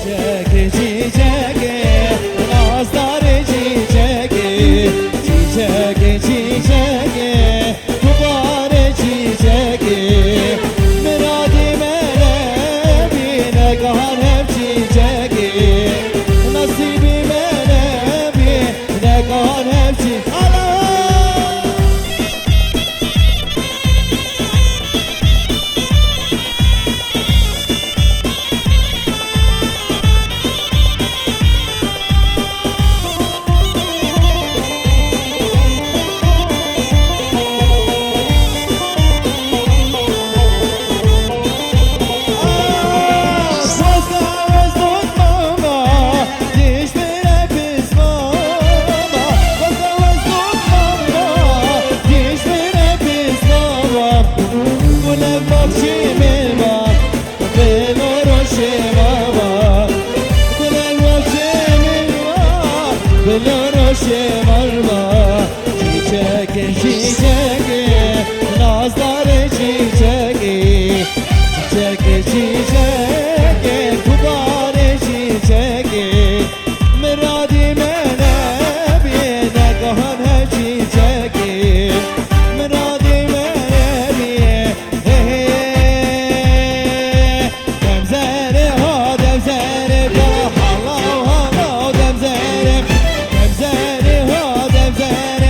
Çiçek çiçek nazlar çiçek Çiçek çiçek kubare çiçek Miradime nebine kahar hep çiçek Nasibime nebine kahar hep çiçek Çiçek çiçek nazlar çiçek Çiçek çiçek kubare çiçek Miradime nebine kahar hep çiçek Miradime nebine Demzere ha demzere Allah Allah demzere Demzere ha demzere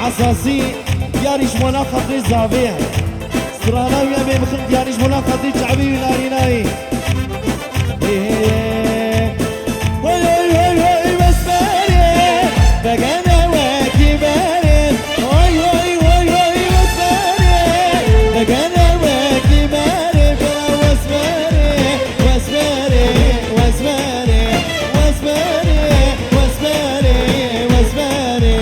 عصاصي ياريش مولا خطري زافيه سرانا ويا بي مخلد ياريش مولا خطري شعبي وناري ناري وي وي وي وي بس باري بقنا واكي باري وي وي وي وي بس باري بقنا واكي باري واسباري واسباري واسباري واسباري واسباري واسباري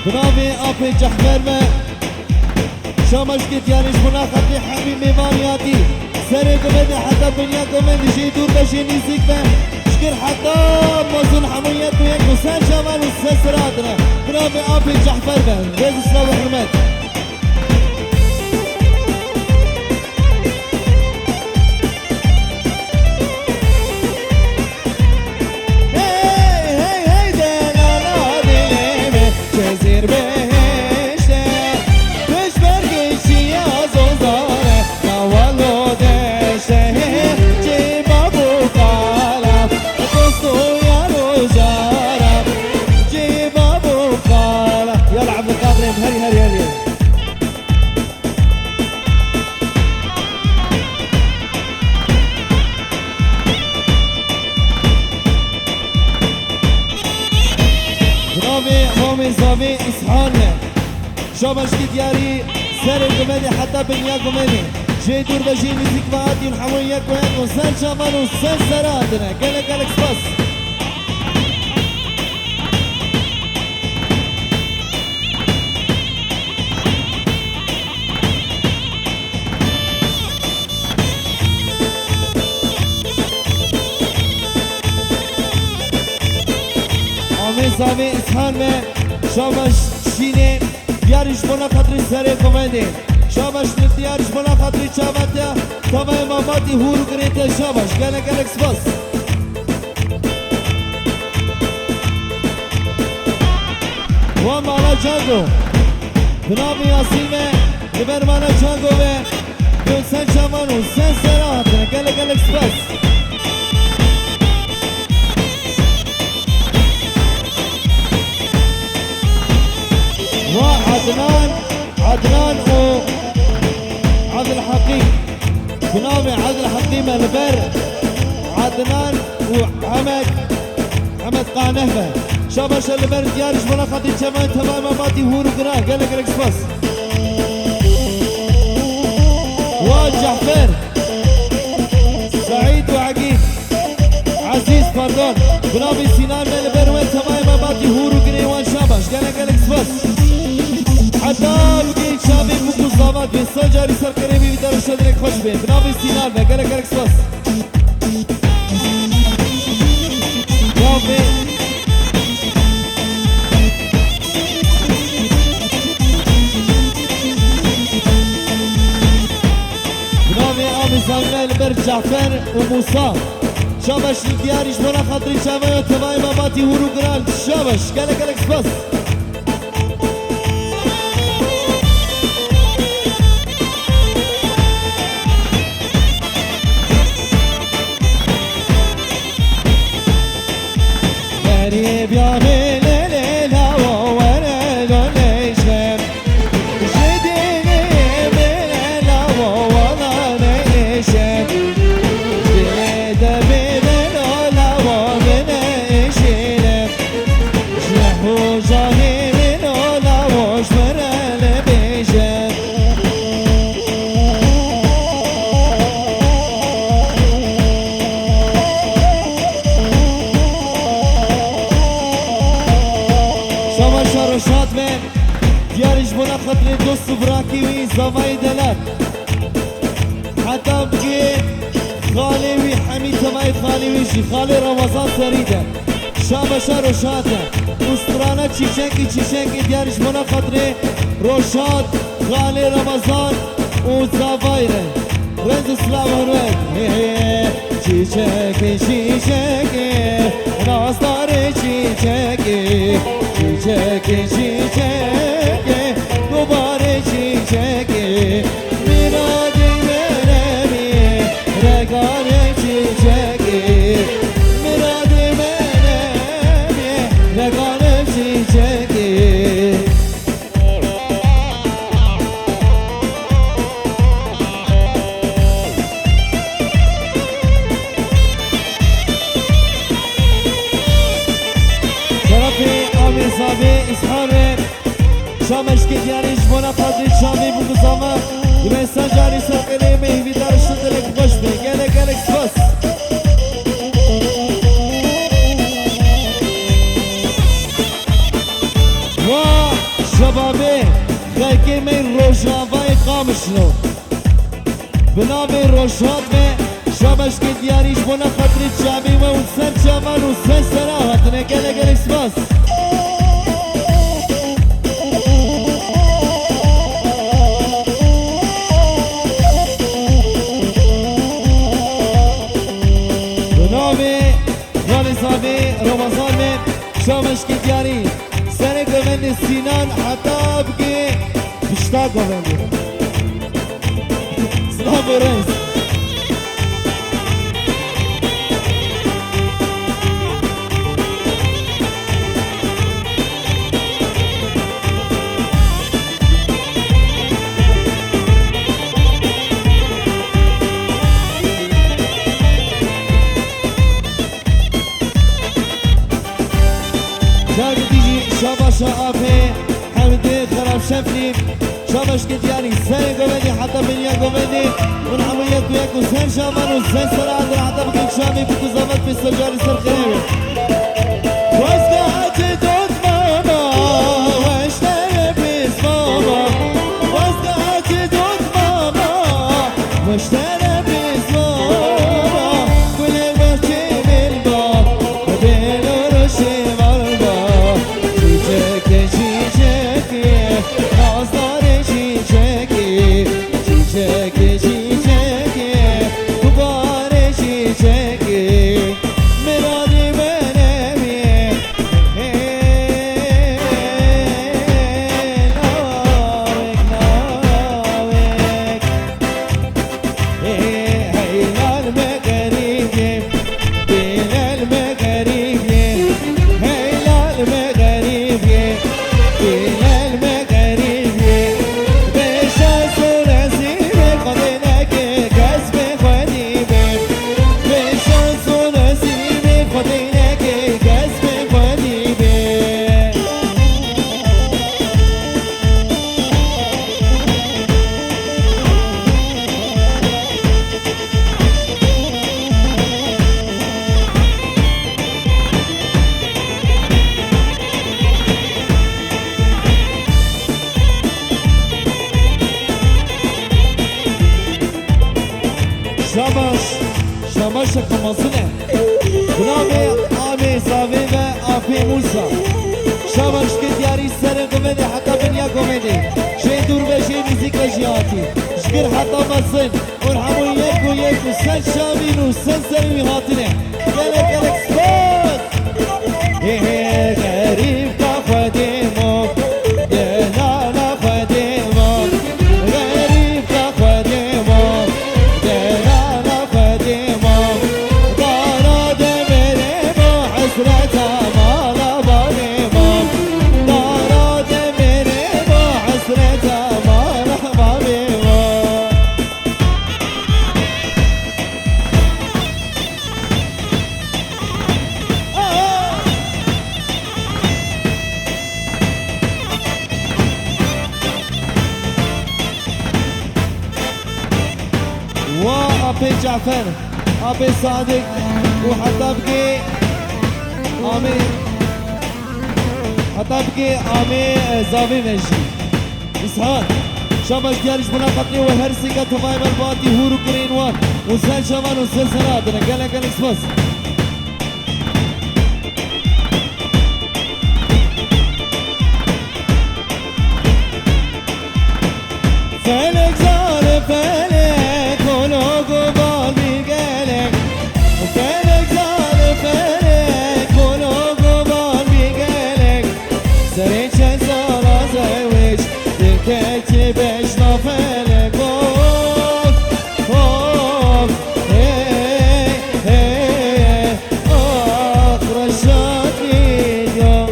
برافي أبي جحفر ما شامش كت يعني شمنا خطي حبيب ميمانياتي سرق بدي حتى الدنيا كمان يجي دور بشي نسيك ما شكر حتى موزن حميات وياك وسان شمال والسسراتنا برافي أبي جحفر ما ريز سلام وحرمات هري هري هري سامي إسحانه شابش كتياري سر القمدي حتى بنيا قمدي جي دور بجي نزيك فاتي ونحمون يكو يكو سن شامان وسن سراتنا قلق قلق سباس سامي إسحان में شابش شيني ديارش بنا خاطري سري كومندي شابش ديارش بنا خاطري شابتيا تمام ماماتي هورو كريتا شابش قالك قالك سباس ومانا جانجو بنامي ياسيمه لبر مانا جانجو به سن شامانو سن سرات قالك قالك سباس عدنان و عبد الحكيم بنامي عبد الحكيم البر عدنان وحمد قانهبه شابش البر ديارش بنا خاطي جماعة تمام ماتي هورو قراه قالك قالك سباس وجعفر سعيد وعقيد عزيز باردون بنامي سينان من البر وين تمام ماتي هورو قراه شابش قالك قالك سباس حتى بگید شابی بکو زامد به سنجاری سرکره بی در شدرک خوش به بنابی سینال به گره گره سپاس یافی بنابی آمی زمینه بر جعفر و موسا شابش دیاریش بنا خاطری شابه و تبای ماماتی هورو گرال شابش گره گره سپاس خاطر دوست براكي وي زماي دلال حتى بقي خالي وي حميد زماي خالي وي شي خالي رمضان سريده شابشا روشاته استرانا چيشنكي ديارش بنا خاطر روشات خالي رمضان وزافايره رنز سلام هروك چيشنكي ناصدار چيشنكي دوباره چیچکی میرادی منمی رگانه چیچکی میرادی منمی رگانه چیچکی طرفی آمی صابی اسحانه شامش که دیارش بنا قدری شامی بگو زامه دمستان جاری سرقلی میوی دارش دلک خوش به گلک گلک سپاس و شبابه خلقی من روشاوای قامشنو بنامه روشات me شامش که دیارش بنا قدری شامی و سر شامان و سر سراحت نه گلک گلک سپاس رمضان में شامش की तैयारी सरे गोविंद सीनान हताब के पिछता गोविंद सलाम रईस شاباشا آفه شفني شامش كتياني سنة قمدي حتى بنيا قمدي من عميك وياكو سن شامان وسن سرعة حتى بكل شامي بكو زمت في السجاري سر خيري واسقعت دوت ماما واشتري بيس ماما واسقعت دوت ماما واشتري بيس ماما كل الوحشي بالباب وبينو رشي بالباب شيشك شيشك ناصر شيشك شيشك شيشك كبار شيشك مرادي منامي نارك نارك هيلا المغرب بين المغرب هيلا المغرب بين المغرب بشاس ونسيب خدناك كسب خديب بشاس ونسيب خدناك كسب خديب شماش كمازنه بنامي آمي صافي و آفي موسى شماش كدياري سر قمدي حتى بنيا قمدي شي دور بشي ميزيك وجياتي شكر حتى مصن ورحمو يكو يكو سن شامين وسن سلمي هاتنه قلق قلق سبوت غريب كخديمو دلالا خديمو غريب كخديمو دلالا خديمو دارا دمريمو حسرتا مالا بابيمو دارا دمريمو حسرتا مالا بابيمو وأبي جعفر أبي صادق وحتى بقي آمي حتى بقي آمي زاوي مجي إسحاق شمس ديارش مناقضني وهرسيقة تمايم الباطي هورو كرين وان وسهل شمان وسهل سنادنا قلق الإكسباس فلك زار فلك ولو قبال بقلق فلك زار فلك ولو قبال بقلق سريت شزارة زوج تركت بشنا فلك اوف اوف هي هي اخ رشاد فيديو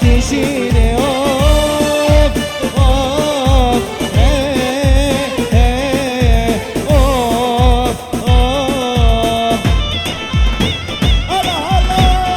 تشيني اوف اوف هي هي اوف اوف هلا هلا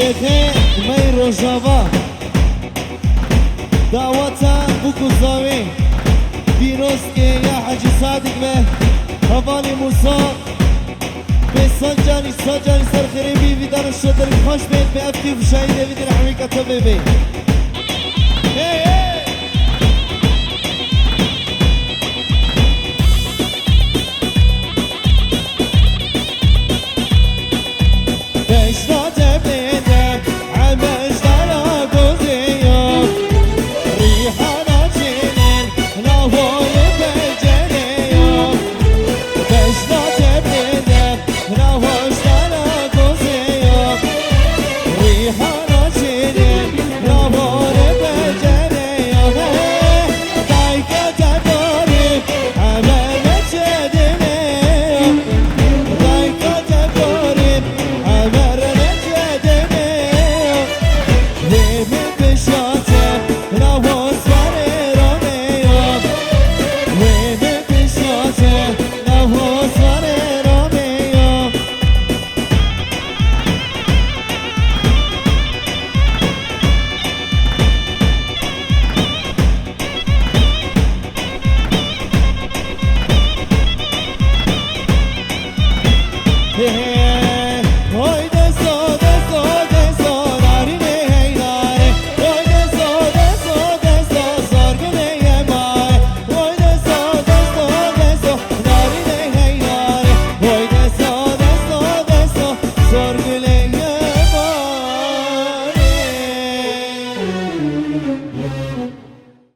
شيخي مي روجافا دعوتا بوكوزاوي دينوسكي يا حاجي صادق به هفاني موسى بسنجاني سنجاني سر خريبي في دار الشدر خوش بيت بأفتي وشايدة في دين حميكة طبيبي